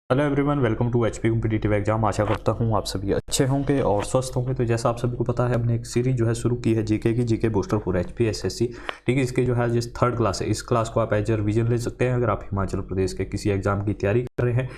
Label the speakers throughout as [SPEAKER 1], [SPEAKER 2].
[SPEAKER 1] Hello everyone, welcome to HP competitive exam. आशा करता हूँ आप सभी अच्छे होंगे और स्वस्थ होंगे। तो जैसा आप सभी को पता है, हमने एक सीरीज जो है शुरू की है जीके की, GK booster for HP SSC. ठीक है, इसके जो है जिस थर्ड क्लास है, इस क्लास को आप एज ए रिवीजन ले सकते हैं अगर आप हिमाचल प्रदेश के किसी एग्जाम की तैयारी कर रहे हैं।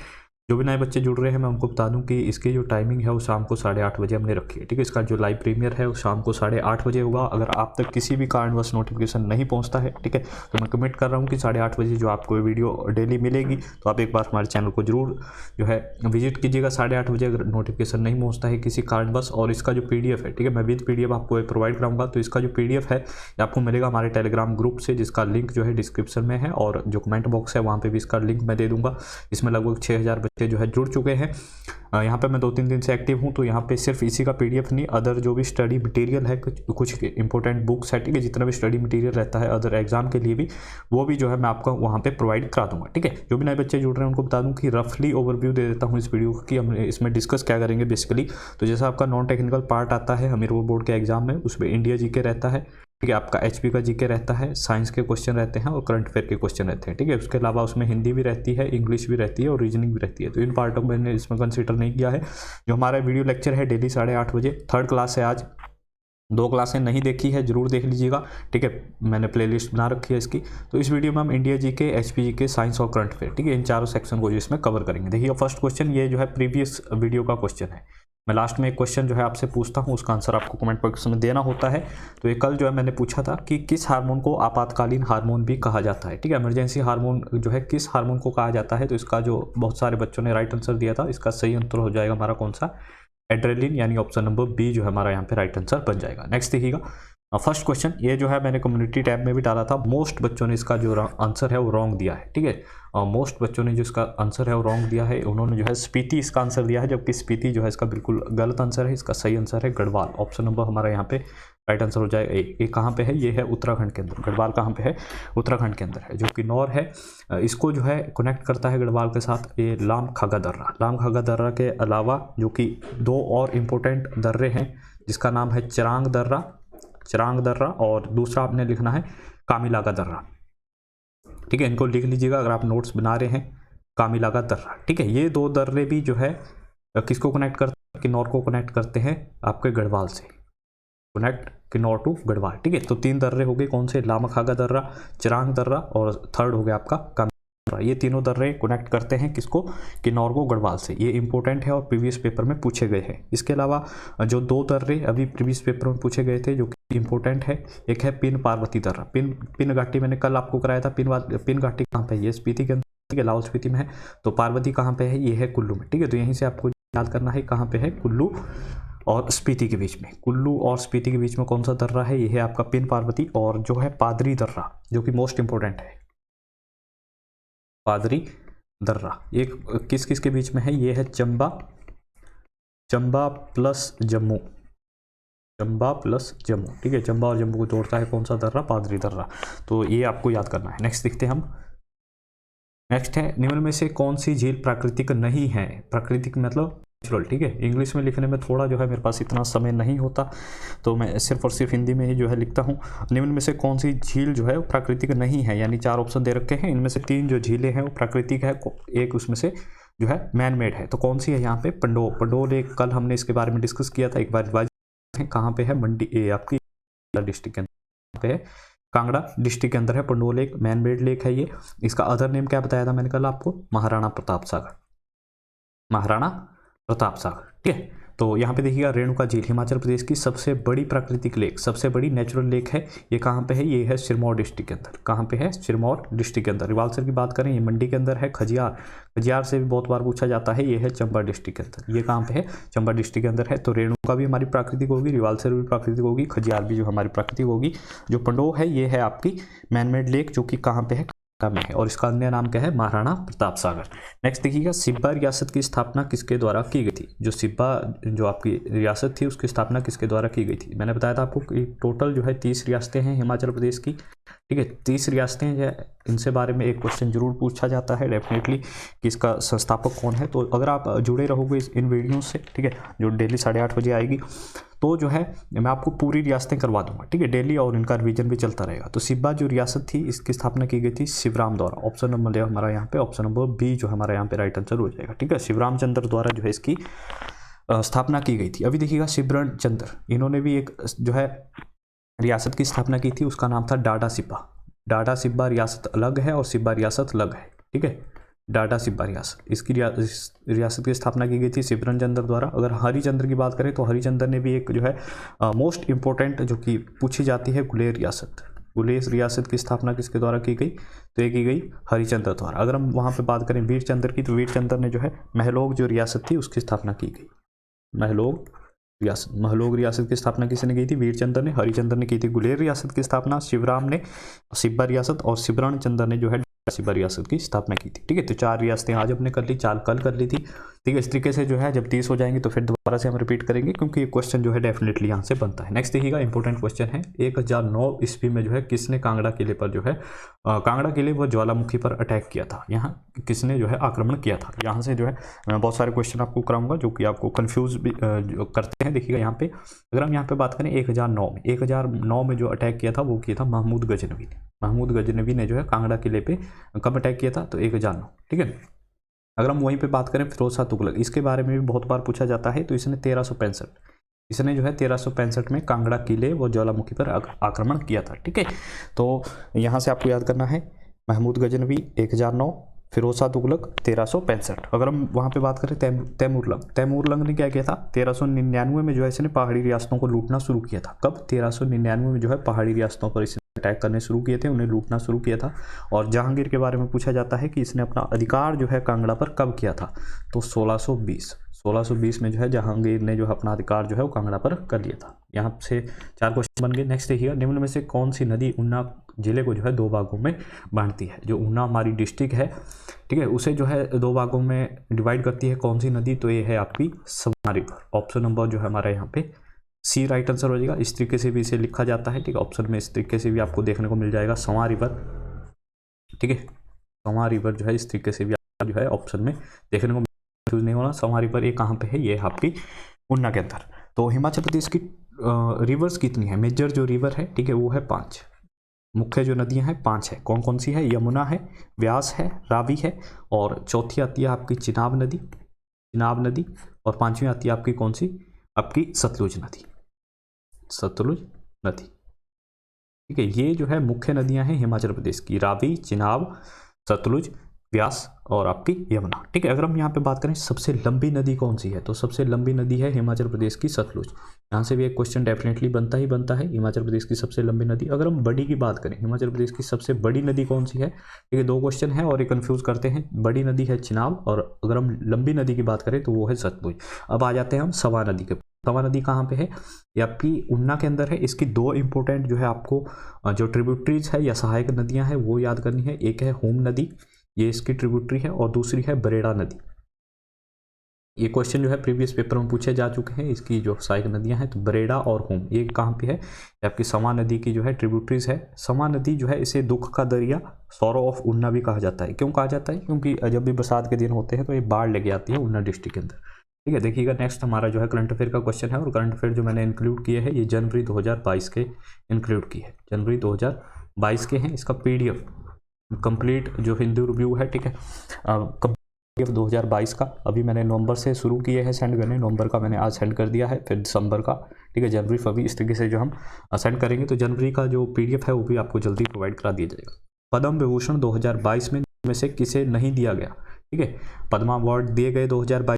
[SPEAKER 1] जो भी नए बच्चे जुड़ रहे हैं, मैं उनको बता दूं कि इसकी जो टाइमिंग है वो शाम को 8:30 बजे हमने रखी है। ठीक है, इसका जो लाइव प्रीमियर है वो शाम को 8:30 बजे होगा। अगर आप तक किसी भी कारणवश नोटिफिकेशन नहीं पहुंचता है, ठीक है, तो मैं कमिट कर रहा हूं कि 8:30 बजे जो आपको वीडियो डेली मिलेगी, तो आप एक बार हमारे चैनल को जरूर जो है विजिट कीजिएगा 8:30 बजे अगर नोटिफिकेशन नहीं पहुँचता है किसी कारणवश। और इसका जो PDF है, ठीक है, मैं विद PDF आपको प्रोवाइड कराऊंगा। तो इसका जो PDF है ये आपको मिलेगा हमारे टेलीग्राम ग्रुप से, जिसका लिंक जो है डिस्क्रिप्शन में है, और जो कमेंट बॉक्स है वहाँ पर भी इसका लिंक मैं दे दूंगा। इसमें लगभग 6000 बच्चे जो है जुड़ चुके हैं। यहाँ पे मैं 2-3 दिन से एक्टिव हूँ, तो यहाँ पे सिर्फ इसी का PDF नहीं, अदर जो भी स्टडी मटेरियल है, कुछ इंपॉर्टेंट बुक्स है, ठीक है, जितना भी स्टडी मटेरियल रहता है अदर एग्जाम के लिए भी, वो भी जो है मैं आपको वहाँ पे प्रोवाइड करा दूंगा। ठीक है, जो भी नए बच्चे जुड़ रहे हैं उनको बता दूँ कि रफली ओवरव्यू दे देता हूँ इस वीडियो की हम इसमें डिस्कस क्या करेंगे बेसिकली। तो जैसा आपका नॉन टेक्निकल पार्ट आता है हमीरपुर बोर्ड के एग्जाम में, उसमें इंडिया जीके रहता है, ठीक है, आपका एचपी का जीके रहता है, साइंस के क्वेश्चन रहते हैं और करंट अफेयर के क्वेश्चन रहते हैं। ठीक है, उसके अलावा उसमें हिंदी भी रहती है, इंग्लिश भी रहती है और रीजनिंग भी रहती है। तो इन पार्टों को मैंने इसमें कंसिडर नहीं किया है। जो हमारा वीडियो लेक्चर है डेली 8:30 बजे, थर्ड क्लास है आज, 2 क्लासें नहीं देखी है जरूर देख लीजिएगा। ठीक है, मैंने प्लेलिस्ट बना रखी है इसकी। तो इस वीडियो में हम India GK, HP GK, science और करंट अफेयर, ठीक है, इन चारों सेक्शन को जो इसमें कवर करेंगे। देखिए फर्स्ट क्वेश्चन ये जो है प्रीवियस वीडियो का क्वेश्चन है। मैं लास्ट में एक क्वेश्चन जो है आपसे पूछता हूँ, उसका आंसर आपको कमेंट बॉक्स में देना होता है। तो ये कल जो है मैंने पूछा था कि किस हार्मोन को आपातकालीन हार्मोन भी कहा जाता है। ठीक है, इमरजेंसी हार्मोन जो है किस हार्मोन को कहा जाता है। तो इसका जो बहुत सारे बच्चों ने राइट आंसर दिया था, इसका सही आंसर हो जाएगा हमारा कौन सा, एड्रेलिन, यानी ऑप्शन नंबर बी जो है हमारा यहाँ पे राइट आंसर बन जाएगा। नेक्स्ट देखिएगा फर्स्ट क्वेश्चन, ये जो है मैंने कम्युनिटी टैब में भी डाला था। मोस्ट बच्चों ने इसका जो आंसर है वो रॉन्ग दिया है। ठीक है, मोस्ट बच्चों ने जो इसका आंसर है वो रॉन्ग दिया है, उन्होंने जो है स्पीति इसका आंसर दिया है, जबकि स्पीति जो है इसका बिल्कुल गलत आंसर है। इसका सही आंसर है गढ़वाल। ऑप्शन नंबर हमारा यहाँ पे राइट आंसर हो जाएगा। ये कहाँ पे है, ये है उत्तराखंड के अंदर। गढ़वाल कहाँ पे है, उत्तराखंड के अंदर है। जो किन्नौर है इसको जो है कनेक्ट करता है गढ़वाल के साथ ये लाम खागा दर्रा। लाम खागा दर्रा के अलावा जो कि 2 और इम्पोर्टेंट दर्रे हैं, जिसका नाम है चिरांग दर्रा, चिरांग दर्रा, और दूसरा आपने लिखना है कामिलागा दर्रा। ठीक है, इनको लिख लीजिएगा अगर आप नोट्स बना रहे हैं, कामिलागा दर्रा। ठीक है, ये 2 दर्रे भी जो है किसको कनेक्ट करते हैं, किन्नौर को कनेक्ट करते हैं आपके गढ़वाल से, कनेक्ट किन्नौर टू गढ़वाल। ठीक है, तो 3 दर्रे हो गए, कौन से, लामखागा दर्रा, चिरांग दर्रा और थर्ड हो गया आपका। ये तीनों दर्रे कनेक्ट करते हैं किसको, किन्नौर को गढ़वाल से। ये इंपॉर्टेंट है और प्रीवियस पेपर में पूछे गए हैं। इसके अलावा जो 2 दर्रे अभी प्रीवियस पेपर में पूछे गए थे जो कि इंपॉर्टेंट है, एक है पिन पार्वती दर्रा। पिन घाटी मैंने कल आपको कराया था। पिन घाटी कहाँ पे है, ये स्पीति के अंदर, ठीक है, लाहौल स्पीति में है। तो पार्वती कहाँ पे है, ये है कुल्लू में। ठीक है, तो यहीं से आपको याद करना है कहाँ पे है, कुल्लू और स्पीति के बीच में। कुल्लू और स्पीति के बीच में कौन सा दर्रा है, ये है आपका पिन पार्वती। और जो है पादरी दर्रा जो कि मोस्ट इंपॉर्टेंट है, पादरी दर्रा, ये किस किस के बीच में है, ये है चंबा प्लस जम्मू, चंबा प्लस जम्मू। ठीक है, चंबा और जम्मू को जोड़ता है कौन सा दर्रा, पादरी दर्रा। तो ये आपको याद करना है। नेक्स्ट देखते हैं हम। नेक्स्ट है निम्न में से कौन सी झील प्राकृतिक नहीं है। प्राकृतिक मतलब नेचुरल। ठीक है, इंग्लिश में लिखने में थोड़ा जो है मेरे पास इतना समय नहीं होता, तो मैं सिर्फ और सिर्फ हिंदी में ही जो है लिखता हूँ। निम्न में से कौन सी झील जो है वो प्राकृतिक नहीं है, यानी 4 ऑप्शन दे रखे हैं, इनमें से 3 जो झीलें हैं वो प्राकृतिक है, एक उसमें से जो है मैन मेड है। तो कौन सी है यहाँ पे, पंडो लेक। कल हमने इसके बारे में डिस्कस किया था, एक बार रिवाइज कहाँ पे है, मंडी, ये आपकी डिस्ट्रिक्ट के अंदर पे है, कांगड़ा डिस्ट्रिक्ट के अंदर है पंडो लेक, मैन मेड लेक है ये। इसका अदर नेम क्या बताया था मैंने कल आपको, महाराणा प्रताप सागर, महाराणा प्रताप सागर। ठीक है, तो यहाँ पे देखिएगा रेणुका झील हिमाचल प्रदेश की सबसे बड़ी प्राकृतिक लेक, सबसे बड़ी नेचुरल लेक है। ये कहाँ पे है, ये है सिरमौर डिस्ट्रिक्ट के अंदर। कहाँ पे है, सिरमौर डिस्ट्रिक्ट के अंदर। रिवाल्सर की बात करें, ये मंडी के अंदर है। खजियार से भी बहुत बार पूछा जाता है, ये है चंबा डिस्ट्रिक्ट के अंदर। ये कहाँ पे है, चंबा डिस्ट्रिक्ट के अंदर है। तो रेणुका भी हमारी प्राकृतिक होगी, रिवाल्सर भी प्राकृतिक होगी, खजियार भी जो हमारी प्राकृतिक होगी। जो पंडो है ये है आपकी मैनमेड लेक, जो कि कहाँ पे है, में है, और इसका अन्य नाम क्या है, महाराणा प्रताप सागर। नेक्स्ट देखिएगा, सिब्बा रियासत की स्थापना किसके द्वारा की गई थी। जो सिब्बा जो आपकी रियासत थी उसकी स्थापना किसके द्वारा की गई थी। मैंने बताया था आपको कि टोटल जो है 30 रियासतें हैं हिमाचल प्रदेश की। ठीक है, 30 रियासतें हैं, इनसे बारे में एक क्वेश्चन जरूर पूछा जाता है डेफिनेटली कि इसका संस्थापक कौन है। तो अगर आप जुड़े रहोगे इन वीडियो से, ठीक है, जो डेली 8:30 बजे आएगी, तो जो है मैं आपको पूरी रियासतें करवा दूंगा, ठीक है, डेली, और इनका रिवीजन भी चलता रहेगा। तो सिब्बा जो रियासत थी इसकी स्थापना की गई थी शिवराम द्वारा। ऑप्शन नंबर हमारा यहाँ पे ऑप्शन नंबर बी जो हमारा यहाँ पे राइट आंसर हो जाएगा, ठीक है। शिवराम चंद्र द्वारा जो है इसकी स्थापना की गई थी। अभी देखिएगा शिवरण चंद्र, इन्होंने भी एक जो है रियासत की स्थापना की थी, उसका नाम था डाडा सिब्बा। डाडा सिब्बा रियासत अलग है और सिब्बा रियासत अलग है, ठीक है। डाडा सिब्बा रियासत, इसकी रियासत की स्थापना की गई थी शिवरण चंद्र द्वारा। अगर हरिचंद्र की बात करें तो हरिचंद्र ने भी एक जो है मोस्ट इंपॉर्टेंट जो कि पूछी जाती है गुलेर रियासत। गुलेर रियासत की स्थापना किसके द्वारा की गई, तो ये की गई हरिचंद्र द्वारा। अगर हम वहाँ पे बात करें वीरचंद्र की, तो वीरचंद्र ने जो है महलोग जो रियासत थी उसकी स्थापना की गई। महलोग रियासत की स्थापना किसने की थी, वीरचंद्र ने। हरिचंद्र ने की थी गुलेर रियासत की स्थापना, शिवराम ने सिब्बा रियासत, और शिवरण चंद्र ने जो है सिब्बा रियासत की स्थापना की थी, ठीक है। तो 4 रियासतें आज हमने कर ली, 4 कल कर ली थी, ठीक है। इस तरीके से जो है जब 30 हो जाएंगे तो फिर दोबारा से हम रिपीट करेंगे, क्योंकि ये क्वेश्चन जो है डेफिनेटली यहाँ से बनता है। नेक्स्ट देखिएगा इंपॉर्टेंट क्वेश्चन है, 1009 ईस्वी में जो है किसने कांगड़ा किले पर जो है कांगड़ा किले व ज्वालामुखी पर अटैक किया था, यहाँ किसने जो है आक्रमण किया था। यहाँ से जो है मैं बहुत सारे क्वेश्चन आपको कराऊंगा जो कि आपको कन्फ्यूज भी करते हैं। देखिएगा यहाँ पे अगर हम यहाँ पे बात करें 1009 में जो अटैक किया था वो किया था महमूद गजनवी ने। महमूद गजनवी ने जो है कांगड़ा किले पे कब अटैक किया था, तो 1009, ठीक है। अगर हम वहीं पे बात करें फिरोज शाह तुगलक, इसके बारे में भी बहुत बार पूछा जाता है। तो इसने 1365 इसने जो है 1365 में कांगड़ा किले व ज्वालामुखी पर आक्रमण किया था, ठीक है। तो यहाँ से आपको याद करना है महमूद गजनवी 1009, फिरोज शाह तुगलक 1365। अगर हम वहाँ पे बात करें तैमूरलंग ने क्या किया था, 1399 में जो है इसने पहाड़ी रियासतों को लूटना शुरू किया था। कब, 1399 में जो है पहाड़ी रियासतों पर इसने अटैक करने शुरू किए थे, उन्हें लूटना शुरू किया था। और जहांगीर के बारे में पूछा जाता है कि इसने अपना अधिकार जो है कांगड़ा पर कब किया था, तो 1620 में जो है जहांगीर ने जो है अपना अधिकार जो है वो कांगड़ा पर कर लिया था। यहाँ से 4 क्वेश्चन बन गए। नेक्स्ट देखिएगा, निम्न में से कौन सी नदी ऊना जिले को जो है 2 भागों में बांटती है। जो ऊना हमारी डिस्ट्रिक्ट है, ठीक है, उसे जो है 2 भागों में डिवाइड करती है कौन सी नदी, तो ये है आपकी सवाना रिवर। ऑप्शन नंबर जो है हमारा यहाँ पे सी राइट आंसर हो जाएगा। इस तरीके से भी इसे लिखा जाता है, ठीक है, ऑप्शन में इस तरीके से भी आपको देखने को मिल जाएगा सवाना रिवर, ठीक है। सवाना रिवर जो है इस तरीके से भी जो है ऑप्शन में देखने को कंफ्यूज नहीं होना। सवाना रिवर ये कहाँ पे है, ये आपकी ऊना के अंदर। तो हिमाचल प्रदेश की रिवर्स कितनी है, मेजर जो रिवर है, ठीक है, वो है 5। मुख्य जो नदियां हैं 5 है। कौन कौन सी है, यमुना है, व्यास है, रावी है, और चौथी आती है आपकी चिनाब नदी, और 5वीं आती है आपकी कौन सी, आपकी सतलुज नदी, ठीक है। ये जो है मुख्य नदियां हैं हिमाचल प्रदेश की, रावी, चिनाब, सतलुज, व्यास और आपकी यमुना, ठीक है। अगर हम यहाँ पे बात करें सबसे लंबी नदी कौन सी है, तो सबसे लंबी नदी है हिमाचल प्रदेश की सतलुज। यहाँ से भी एक क्वेश्चन डेफिनेटली बनता है, हिमाचल प्रदेश की सबसे लंबी नदी। अगर हम बड़ी की बात करें, हिमाचल प्रदेश की सबसे बड़ी नदी कौन सी है, ठीक है, 2 क्वेश्चन है और ये कंफ्यूज करते हैं। बड़ी नदी है चिनाब, और अगर हम लंबी नदी की बात करें तो वो है सतलुज। अब आ जाते हैं हम सवा नदी के। सवा नदी कहाँ पे है, ये आपकी ऊना के अंदर है। इसकी 2 इंपॉर्टेंट जो है आपको जो ट्रिब्यूटरीज है या सहायक नदियाँ हैं वो याद करनी है। एक है होम नदी, ये इसकी ट्रिब्यूटरी है, और दूसरी है बरेड़ा नदी। ये क्वेश्चन जो है प्रीवियस पेपर में पूछे जा चुके हैं। इसकी जो सहायक नदियां हैं तो बरेड़ा और होम, ये कहाँ पे है, ये आपकी समा नदी की जो है ट्रिब्यूटरीज है। समा नदी जो है इसे दुख का दरिया, सौरो ऑफ ऊना भी कहा जाता है। क्यों कहा जाता है, क्योंकि जब भी बरसात के दिन होते हैं तो ये बाढ़ लेके आती है ऊना डिस्ट्रिक्ट के अंदर, ठीक है। देखिएगा नेक्स्ट हमारा जो है करंट अफेयर का क्वेश्चन है, और करंट अफेयर जो मैंने इंक्लूड किए हैं ये जनवरी 2022 के इंक्लूड किए हैं, जनवरी 2022 के हैं। इसका PDF कंप्लीट जो हिंदी रिव्यू है, ठीक है, 2022 का अभी मैंने नवंबर से शुरू किए हैं सेंड करने। नवंबर का मैंने आज सेंड कर दिया है, फिर दिसंबर का, ठीक है, जनवरी फरवरी इस तरीके से जो हम सेंड करेंगे। तो जनवरी का जो PDF है वो भी आपको जल्दी प्रोवाइड करा दिया जाएगा। पद्म विभूषण 2022 में से किसे नहीं दिया गया, ठीक है, पद्मा अवार्ड दिए गए 2022,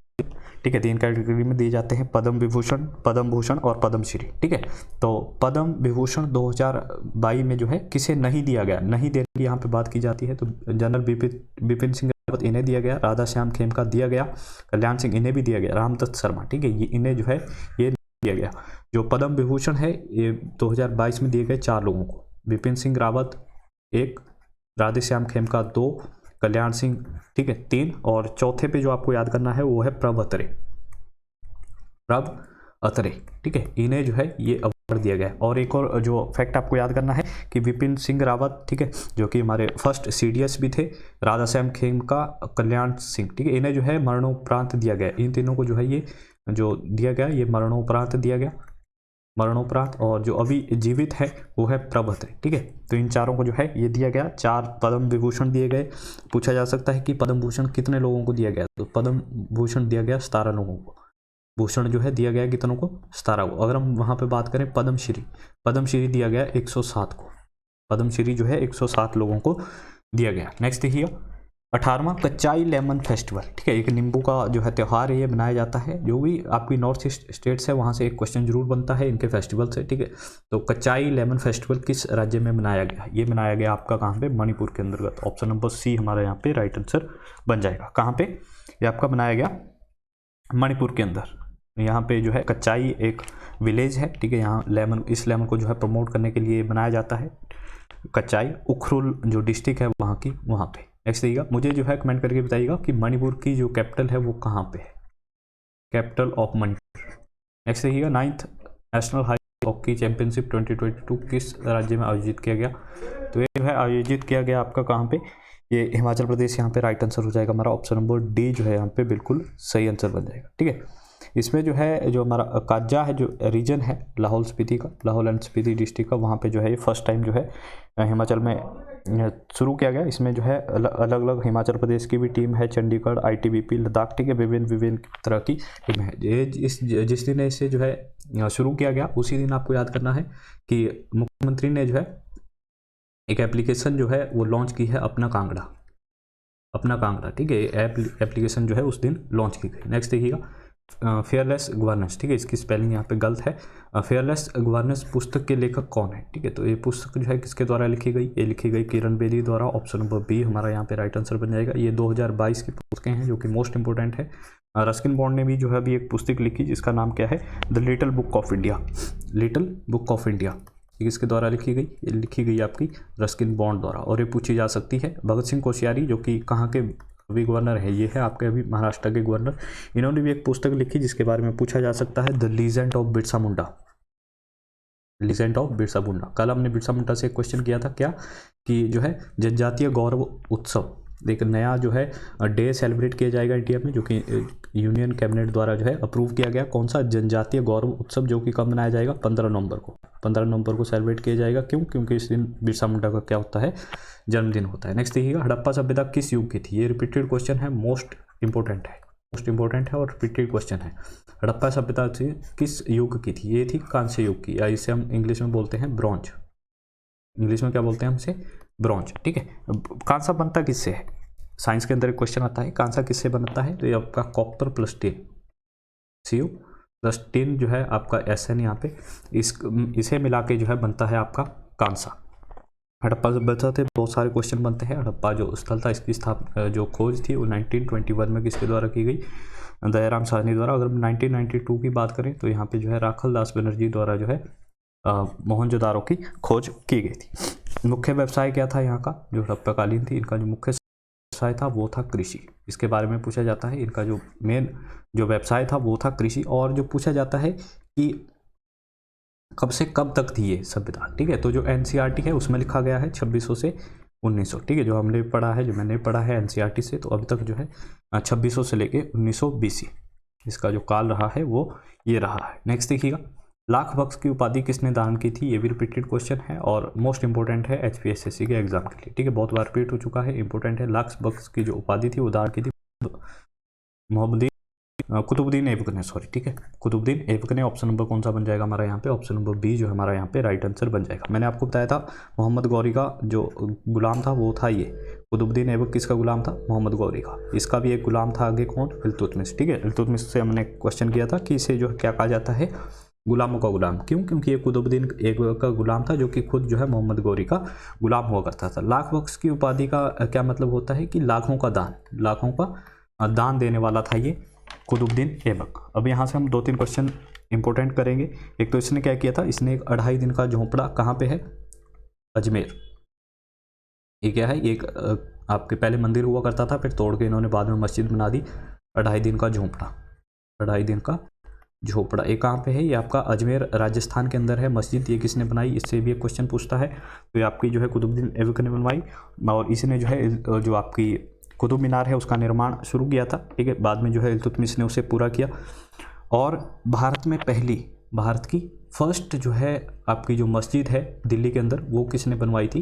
[SPEAKER 1] ठीक है। 3 कैटेगरी में दिए जाते हैं, पद्म विभूषण, पद्म भूषण और पद्मश्री, ठीक है। तो पद्म विभूषण 2022 में जो है किसे नहीं दिया गया, नहीं देने की यहाँ पे बात की जाती है, तो जनरल बिपिन सिंह रावत इन्हें दिया गया, राधा श्याम खेमका दिया गया, कल्याण सिंह इन्हें भी दिया गया, रामदत्त शर्मा, ठीक है, ये इन्हें जो है ये दिया गया। जो पद्म विभूषण है ये 2022 में दिए गए 4 लोगों को, बिपिन सिंह रावत 1, राधे श्याम खेमका 2, कल्याण सिंह, ठीक है, 3, और चौथे पे जो आपको याद करना है वो है प्रभ अतरे, ठीक है, इन्हें जो है ये अवार्ड दिया गया है। और एक और जो फैक्ट आपको याद करना है कि विपिन सिंह रावत, ठीक है, जो कि हमारे फर्स्ट CDS भी थे, राधा श्याम खेमका, कल्याण सिंह, ठीक है, इन्हें जो है मरणोपरांत दिया गया। इन तीनों को जो है ये जो दिया गया ये मरणोपरांत दिया गया, मरणोपरांत, और जो अभी जीवित है वो है प्रभात। ठीक है, तो इन चारों को जो है ये दिया गया, 4 पद्म विभूषण दिए गए। पूछा जा सकता है कि पद्म भूषण कितने लोगों को दिया गया, तो पद्म भूषण दिया गया 17 लोगों को। भूषण जो है दिया गया कितनों को, 17 को। अगर हम वहाँ पे बात करें पद्मश्री दिया गया 107 को। पद्मश्री जो है 107 लोगों को दिया गया। नेक्स्ट देखिए 18वां कच्चाई लेमन फेस्टिवल। ठीक है, एक नींबू का जो है त्यौहार है, ये मनाया जाता है। जो भी आपकी नॉर्थ ईस्ट स्टेट्स है वहाँ से एक क्वेश्चन जरूर बनता है इनके फेस्टिवल से। ठीक है, तो कच्चाई लेमन फेस्टिवल किस राज्य में मनाया गया? ये मनाया गया आपका कहाँ पे, मणिपुर के अंतर्गत। ऑप्शन नंबर सी हमारा यहाँ पे राइट आंसर बन जाएगा। कहाँ पे ये आपका बनाया गया, मणिपुर के अंदर। यहाँ पे जो है कच्चाई एक विलेज है। ठीक है, यहाँ लेमन, इस लेमन को जो है प्रमोट करने के लिए बनाया जाता है। कच्चाई उखरुल जो डिस्ट्रिक्ट है वहाँ की, वहाँ पे। नेक्स्ट देखिएगा, मुझे जो है कमेंट करके बताइएगा कि मणिपुर की जो कैपिटल है वो कहाँ पे है, कैपिटल ऑफ मणिपुर। नेक्स्ट देखिएगा 9th नेशनल हॉकी चैंपियनशिप 2022 किस राज्य में आयोजित किया गया? तो ये जो है आयोजित किया गया आपका कहाँ पे, ये हिमाचल प्रदेश। यहाँ पे राइट आंसर हो जाएगा हमारा ऑप्शन नंबर डी जो है यहाँ पे बिल्कुल सही आंसर बन जाएगा। ठीक है, इसमें जो है जो हमारा काजा है, जो रीजन है लाहौल स्पीति का, लाहौल एंड स्पीति डिस्ट्रिक्ट का, वहाँ पे जो है ये फर्स्ट टाइम जो है हिमाचल में शुरू किया गया। इसमें जो है अलग अलग हिमाचल प्रदेश की भी टीम है, चंडीगढ़, ITBP, लद्दाख। ठीक है, विभिन्न तरह की टीम है। ये जिस दिन इसे जो है शुरू किया गया उसी दिन आपको याद करना है कि मुख्यमंत्री ने जो है एक एप्लीकेशन जो है वो लॉन्च की है, अपना कांगड़ा। ठीक है, एप्लीकेशन जो है उस दिन लॉन्च की गई। नेक्स्ट देखिएगा फेयरलेस गवर्नेंस। ठीक है, इसकी स्पेलिंग यहाँ पे गलत है। फेयरलेस गवर्नेंस पुस्तक के लेखक कौन है? ठीक है, तो ये पुस्तक जो है किसके द्वारा लिखी गई? ये लिखी गई किरण बेदी द्वारा। ऑप्शन नंबर बी हमारा यहाँ पे राइट आंसर बन जाएगा। ये 2022 की पुस्तकें हैं जो कि मोस्ट इंपॉर्टेंट है। रस्किन बॉन्ड ने भी जो है अभी एक पुस्तक लिखी जिसका नाम क्या है, the little book of India. Little book of India किसके द्वारा लिखी गई? ये लिखी गई आपकी रस्किन बॉन्ड द्वारा। और ये पूछी जा सकती है। भगत सिंह कोश्यारी जो कि कहाँ के अभी गवर्नर है, ये है आपके अभी महाराष्ट्र के गवर्नर, इन्होंने भी एक पुस्तक लिखी जिसके बारे में पूछा जा सकता है, the legend of Birsa Munda. Legend of Birsa Munda. कल हमने बिरसा मुंडा से एक क्वेश्चन किया था, क्या कि जो है जनजातीय गौरव उत्सव, एक नया जो है डे सेलिब्रेट किया जाएगा इंडिया में, जो कि यूनियन कैबिनेट द्वारा जो है अप्रूव किया गया। कौन सा? जनजातीय गौरव उत्सव, जो कि कब मनाया जाएगा? 15 नवंबर को। 15 नवंबर को सेलिब्रेट किया जाएगा। क्यों? क्योंकि इस दिन बिरसा मुंडा का क्या होता है, जन्मदिन होता है। नेक्स्ट देखिएगा हड़प्पा सभ्यता किस युग की थी? ये रिपीटेड क्वेश्चन है, मोस्ट इंपॉर्टेंट है और रिपीटेड क्वेश्चन है। हड़प्पा सभ्यता किस युग की थी? ये थी कांस्य युग की, या इसे हम इंग्लिश में बोलते हैं ब्रॉन्ज। इंग्लिश में क्या बोलते हैं हमसे? ब्रॉन्ज। ठीक है, कांसा बनता किससे है? साइंस के अंदर एक क्वेश्चन आता है, कांसा किससे बनता है? तो ये आपका copper plus tin, Cu plus tin जो है आपका SN यहाँ पे, इसे मिला के जो है बनता है आपका कांसा। हड़प्पा सभ्यता थे, बहुत सारे क्वेश्चन बनते हैं। हड़प्पा जो स्थल था, इसकी स्थापना जो खोज थी वो 1921 में किसके द्वारा की गई? दयाराम साहनी द्वारा। अगर 1992 की बात करें तो यहाँ पे जो है राखल दास बनर्जी द्वारा जो है मोहनजोदारो की खोज की गई थी। मुख्य व्यवसाय क्या था यहाँ का? जो हड़प्पाकालीन थी, इनका जो मुख्य व्यवसाय था वो था कृषि। इसके बारे में पूछा जाता है। इनका जो मेन जो व्यवसाय था वो था कृषि। और जो पूछा जाता है कि कब से कब तक थी ये सभ्यता। ठीक है, तो जो NCERT है उसमें लिखा गया है 2600 से 1900। ठीक है, जो हमने पढ़ा है, जो मैंने पढ़ा है NCERT से, तो अभी तक जो है 2600 से लेके 1900 BC इसका जो काल रहा है वो ये रहा है। नेक्स्ट देखिएगा लाख बख्श की उपाधि किसने दान की थी? ये भी रिपीटेड क्वेश्चन है और मोस्ट इंपॉर्टेंट है HPSSC के एग्जाम के लिए। ठीक है, बहुत बार रिपीट हो चुका है, इंपॉर्टेंट है। लाख बख्श की जो उपाधि थी वो दान की थी कुतुबुद्दीन ऐबक ने, सॉरी। ठीक है, कुतुबुद्दीन ऐबक ने। ऑप्शन नंबर कौन सा बन जाएगा हमारा यहाँ पे? ऑप्शन नंबर बी जो हमारा यहाँ पे राइट आंसर बन जाएगा। मैंने आपको बताया था मोहम्मद गौरी का जो गुलाम था वो था ये कुतुबुद्दीन ऐबक। किसका गुलाम था? मोहम्मद गौरी का। इसका भी एक गुलाम था आगे, कौन? इल्तुतमिश। ठीक है, इल्तुतमिश से हमने क्वेश्चन किया था कि इसे जो क्या कहा जाता है, गुलामों का गुलाम। क्यों? क्योंकि ये कुतुबुद्दीन ऐबक का गुलाम था जो कि खुद जो है मोहम्मद गौरी का गुलाम हुआ करता था। लाख बख्श की उपाधि का क्या मतलब होता है कि लाखों का दान देने वाला था ये कुतुबुद्दीन ऐबक। अब यहाँ से हम 2-3 क्वेश्चन इंपॉर्टेंट करेंगे। एक तो इसने क्या किया था, इसने एक 2.5 दिन का झोंपड़ा कहाँ पे है? अजमेर। ये क्या है? एक आपके पहले मंदिर हुआ करता था, फिर तोड़ के इन्होंने बाद में मस्जिद बना दी। 2.5 दिन का झोंपड़ा, 2.5 दिन का झोपड़ा। ये कहाँ पे है? ये आपका अजमेर राजस्थान के अंदर है मस्जिद। ये किसने बनाई? इससे भी एक क्वेश्चन पूछता है। तो ये आपकी जो है कुतुबुद्दीन ऐबक ने बनवाई। और इसने जो है जो आपकी कुतुब मीनार है उसका निर्माण शुरू किया था। ठीक है, बाद में जो है इल्तुतमिश ने उसे पूरा किया। और भारत की फर्स्ट जो है आपकी जो मस्जिद है दिल्ली के अंदर वो किसने बनवाई थी,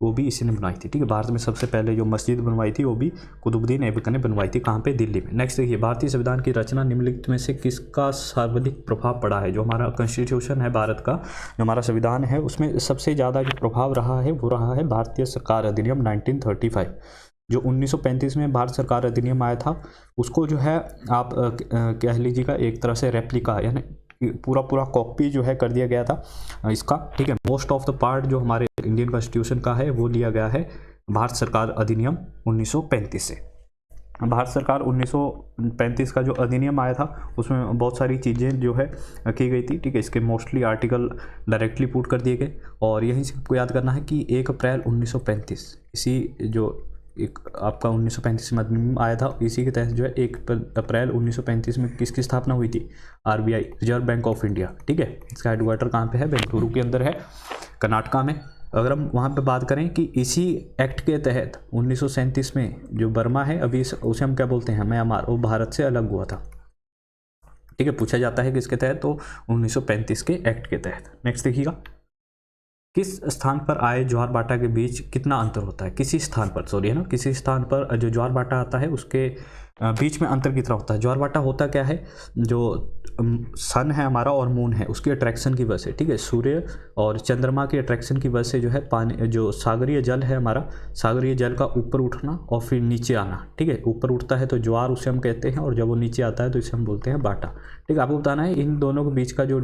[SPEAKER 1] वो भी इसी ने बनवाई थी। ठीक है, भारत में सबसे पहले जो मस्जिद बनवाई थी वो भी कुतुबुद्दीन ऐबक ने बनवाई थी। कहाँ पे, दिल्ली में। नेक्स्ट देखिए, भारतीय संविधान की रचना निम्नलिखित में से किसका सर्वाधिक प्रभाव पड़ा है। जो हमारा कॉन्स्टिट्यूशन है भारत का, जो हमारा संविधान है, उसमें सबसे ज़्यादा जो प्रभाव रहा है वो रहा है भारतीय सरकार अधिनियम 1935। जो 1935 में भारत सरकार अधिनियम आया था, उसको जो है आप कह लीजिएगा एक तरह से रेप्लिका, यानी पूरा कॉपी जो है कर दिया गया था इसका। ठीक है, मोस्ट ऑफ द पार्ट जो हमारे इंडियन कॉन्स्टिट्यूशन का है वो लिया गया है भारत सरकार अधिनियम 1935 से। भारत सरकार 1935 का जो अधिनियम आया था उसमें बहुत सारी चीज़ें जो है की गई थी। ठीक है, इसके मोस्टली आर्टिकल डायरेक्टली पुट कर दिए गए। और यहीं से आपको याद करना है कि 1 अप्रैल 1935 इसी जो एक आपका 1935 में अधिनियम आया था, इसी के तहत जो है 1 अप्रैल 1935 में किसकी स्थापना हुई थी, RBI, reserve bank of India. ठीक है, इसका हेडक्वार्टर कहाँ पे है, बेंगलुरु के अंदर है, कर्नाटका में। अगर हम वहाँ पे बात करें कि इसी एक्ट के तहत 1937 में जो बर्मा है अभी उसे हम क्या बोलते हैं, म्यांमार, वो भारत से अलग हुआ था। ठीक है, पूछा जाता है किसके तहत, तो 1935 के एक्ट के तहत। नेक्स्ट देखिएगा, किस स्थान पर आए ज्वार भाटा के बीच कितना अंतर होता है। किसी स्थान पर, सॉरी है ना, किसी स्थान पर जो ज्वार भाटा आता है उसके बीच में अंतर कितना होता है। ज्वार भाटा होता क्या है, जो सन है हमारा और मून है उसकी अट्रैक्शन की वजह से। ठीक है, सूर्य और चंद्रमा की अट्रैक्शन की वजह से जो है पानी, जो सागरीय जल है हमारा, सागरीय जल का ऊपर उठना और फिर नीचे आना। ठीक है, ऊपर उठता है तो ज्वार उसे हम कहते हैं, और जब वो नीचे आता है तो इसे हम बोलते हैं भाटा। ठीक है, आपको बताना है इन दोनों के बीच का जो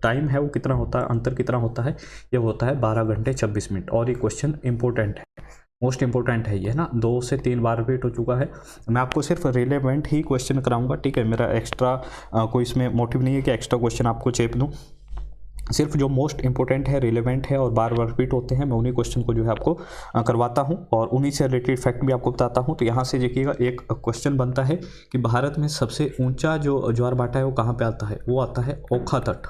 [SPEAKER 1] टाइम है वो कितना होता है, अंतर कितना होता है, ये होता है 12 घंटे 26 मिनट। और ये क्वेश्चन इंपॉर्टेंट है, मोस्ट इंपॉर्टेंट है ये ना, 2 से 3 बार रिपीट हो चुका है। मैं आपको सिर्फ रिलेवेंट ही क्वेश्चन कराऊंगा। ठीक है, मेरा एक्स्ट्रा कोई इसमें मोटिव नहीं है कि एक्स्ट्रा क्वेश्चन आपको चेप दूं, सिर्फ जो मोस्ट इंपॉर्टेंट है, रिलेवेंट है और बार बार रिपीट होते हैं, मैं उन्हीं क्वेश्चन को जो है आपको करवाता हूं और उन्हीं से रिलेटेड फैक्ट भी आपको बताता हूं। तो यहाँ से देखिएगा एक क्वेश्चन बनता है कि भारत में सबसे ऊंचा जो ज्वार भाटा है वो कहाँ पे आता है, वो आता है ओखा तट।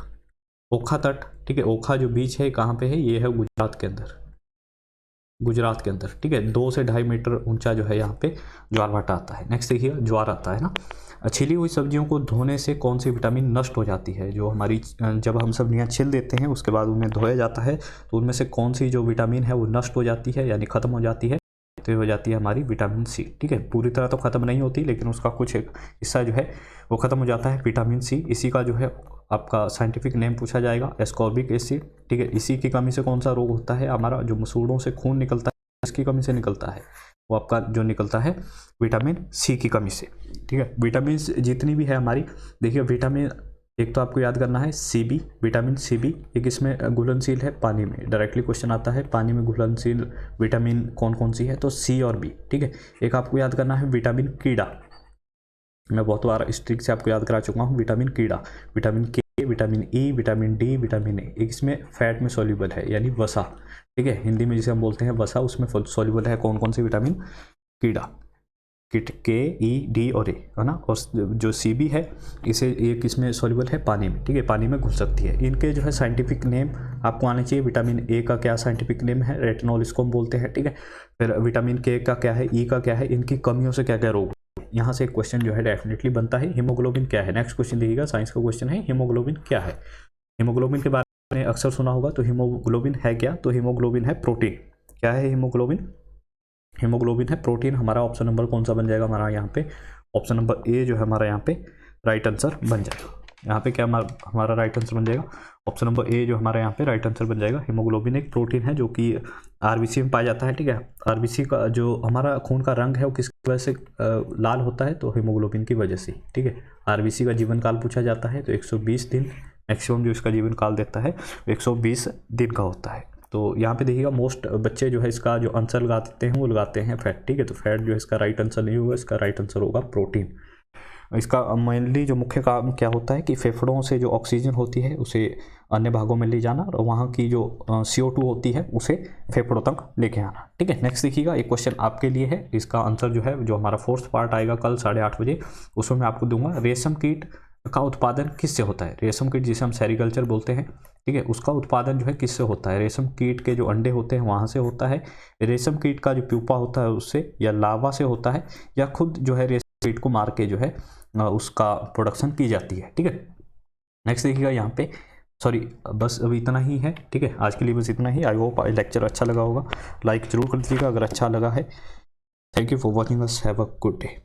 [SPEAKER 1] ओखा तट, ठीक है, ओखा जो बीच है कहाँ पे है, ये है गुजरात के अंदर, गुजरात के अंदर। ठीक है, 2 से 2.5 मीटर ऊंचा जो है यहाँ पे ज्वार भाटा आता है। नेक्स्ट देखिए, ज्वार आता है ना, छिली हुई सब्जियों को धोने से कौन सी विटामिन नष्ट हो जाती है। जो हमारी जब हम सब्जियाँ छिल देते हैं उसके बाद उन्हें धोया जाता है तो उनमें से कौन सी जो विटामिन है वो नष्ट हो जाती है, यानी खत्म हो जाती है, तो ये हो जाती है हमारी विटामिन सी। ठीक है, पूरी तरह तो खत्म नहीं होती लेकिन उसका कुछ एक हिस्सा जो है वो खत्म हो जाता है, विटामिन सी। इसी का जो है आपका साइंटिफिक नेम पूछा जाएगा, एस्कॉर्बिक एसिड। ठीक है, इसी की कमी से कौन सा रोग होता है, हमारा जो मसूड़ों से खून निकलता है इसकी कमी से निकलता है, वो आपका जो निकलता है विटामिन सी की कमी से। ठीक है, विटामिन जितनी भी है हमारी, देखिए विटामिन एक तो आपको याद करना है CB, विटामिन CB एक इसमें घुलनशील है पानी में, डायरेक्टली क्वेश्चन आता है पानी में घुलनशील विटामिन कौन कौन सी है, तो C और B। ठीक है, एक आपको याद करना है विटामिन कीड़ा, मैं बहुत बार इस ट्रिक से आपको याद करा चुका हूँ, विटामिन कीड़ा, vitamin K, vitamin E, vitamin D, vitamin A। एक इसमें फैट में सॉल्युबल है यानी वसा। ठीक है, हिंदी में जिसे हम बोलते हैं वसा, उसमें सॉल्युबल है कौन कौन सी विटामिन, कीड़ा, किट K, E, D और A, है ना। और जो CB है इसे एक इसमें सॉल्युबल है पानी में। ठीक है, पानी में घुल सकती है। इनके जो है साइंटिफिक नेम आपको आने चाहिए। विटामिन A का क्या साइंटिफिक नेम है, रेटिनॉल इसको हम बोलते हैं। ठीक है, फिर विटामिन K का क्या है, E का क्या है, इनकी कमियों से क्या क्या रोग, यहाँ से एक क्वेश्चन जो है डेफिनेटली बनता है। हीमोग्लोबिन क्या है, नेक्स्ट क्वेश्चन देखिएगा, साइंस का क्वेश्चन है, हीमोग्लोबिन क्या है। हीमोग्लोबिन के बारे में अक्सर सुना होगा, तो हीमोग्लोबिन है क्या, तो हीमोग्लोबिन है प्रोटीन। क्या है हीमोग्लोबिन, हीमोग्लोबिन है प्रोटीन। हमारा ऑप्शन नंबर कौन सा बन जाएगा, हमारा यहाँ पे ऑप्शन नंबर A जो है हमारा यहाँ पे राइट आंसर बन जाएगा। यहाँ पे क्या हमारा राइट आंसर बन जाएगा, ऑप्शन नंबर A जो हमारा यहाँ पे राइट आंसर बन जाएगा। हीमोग्लोबिन एक प्रोटीन है जो कि RBC में पाया जाता है। ठीक है, RBC का जो हमारा खून का रंग है वो किसकी वजह से लाल होता है, तो हीमोग्लोबिन की वजह से। ठीक है, RBC का जीवन काल पूछा जाता है तो 120 दिन मैक्सिमम जो इसका जीवन काल देता है 120 दिन का होता है। तो यहाँ पे देखिएगा मोस्ट बच्चे जो है इसका जो आंसर लगाते हैं वो लगाते हैं फैट। ठीक है, तो फैट जो है इसका राइट आंसर नहीं होगा, इसका राइट आंसर होगा प्रोटीन। इसका मेनली जो मुख्य काम क्या होता है कि फेफड़ों से जो ऑक्सीजन होती है उसे अन्य भागों में ले जाना और वहाँ की जो CO2 होती है उसे फेफड़ों तक लेके आना। ठीक है, नेक्स्ट देखिएगा, एक क्वेश्चन आपके लिए है, इसका आंसर जो है जो हमारा फोर्थ पार्ट आएगा कल 8:30 बजे, उसमें मैं आपको दूंगा। रेशम कीट का उत्पादन किससे होता है, रेशम कीट जिसे हम सेरिकल्चर बोलते हैं। ठीक है, उसका उत्पादन जो है किससे होता है, रेशम कीट के जो अंडे होते हैं वहाँ से होता है, रेशम कीट का जो प्यूपा होता है उससे, या लावा से होता है, या खुद जो है रेशम कीट को मार के जो है उसका प्रोडक्शन की जाती है। ठीक है, नेक्स्ट देखिएगा यहाँ पे सॉरी बस अभी इतना ही है, ठीक है, आज के लिए बस इतना ही। आई होप लेक्चर अच्छा लगा होगा, लाइक ज़रूर कर दीजिएगा अगर अच्छा लगा है। Thank you for watching us, have a good day.